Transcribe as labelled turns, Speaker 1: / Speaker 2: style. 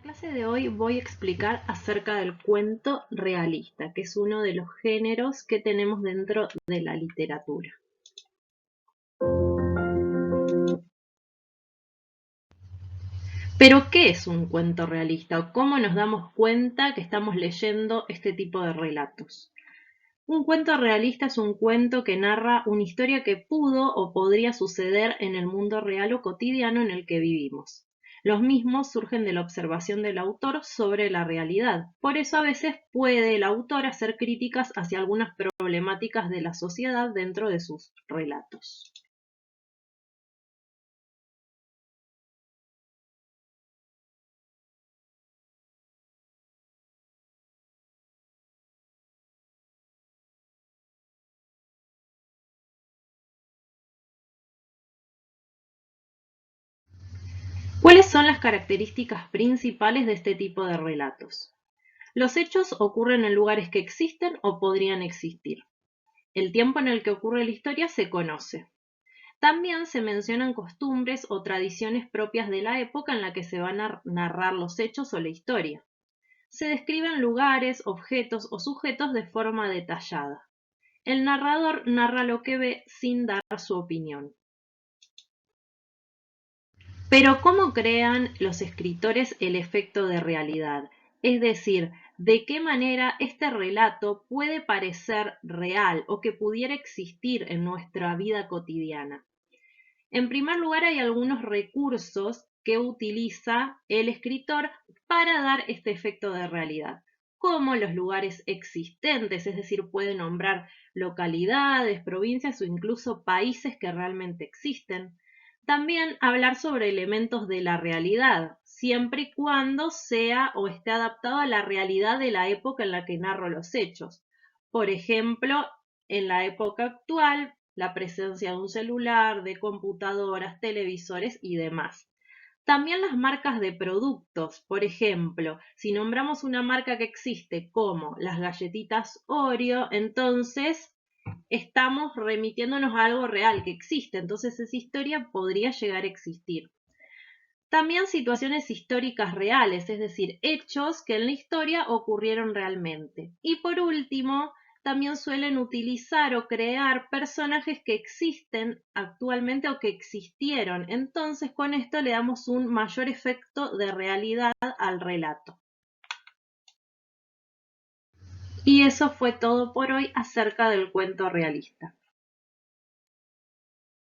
Speaker 1: la clase de hoy voy a explicar acerca del cuento realista, que es uno de los géneros que tenemos dentro de la literatura. Pero, ¿qué es un cuento realista? ¿Cómo nos damos cuenta que estamos leyendo este tipo de relatos? Un cuento realista es un cuento que narra una historia que pudo o podría suceder en el mundo real o cotidiano en el que vivimos. Los mismos surgen de la observación del autor sobre la realidad. Por eso a veces puede el autor hacer críticas hacia algunas problemáticas de la sociedad dentro de sus relatos. ¿Cuáles son las características principales de este tipo de relatos? Los hechos ocurren en lugares que existen o podrían existir. El tiempo en el que ocurre la historia se conoce. También se mencionan costumbres o tradiciones propias de la época en la que se van a narrar los hechos o la historia. Se describen lugares, objetos o sujetos de forma detallada. El narrador narra lo que ve sin dar su opinión. Pero ¿cómo crean los escritores el efecto de realidad? Es decir, ¿de qué manera este relato puede parecer real o que pudiera existir en nuestra vida cotidiana? En primer lugar, hay algunos recursos que utiliza el escritor para dar este efecto de realidad, como los lugares existentes, es decir, puede nombrar localidades, provincias o incluso países que realmente existen. También hablar sobre elementos de la realidad, siempre y cuando sea o esté adaptado a la realidad de la época en la que narro los hechos. Por ejemplo, en la época actual, la presencia de un celular, de computadoras, televisores y demás. También las marcas de productos, por ejemplo, si nombramos una marca que existe como las galletitas Oreo, entonces estamos remitiéndonos a algo real que existe, entonces esa historia podría llegar a existir. También situaciones históricas reales, es decir, hechos que en la historia ocurrieron realmente. Y por último, también suelen utilizar o crear personajes que existen actualmente o que existieron. Entonces, con esto le damos un mayor efecto de realidad al relato. Y eso fue todo por hoy acerca del cuento realista.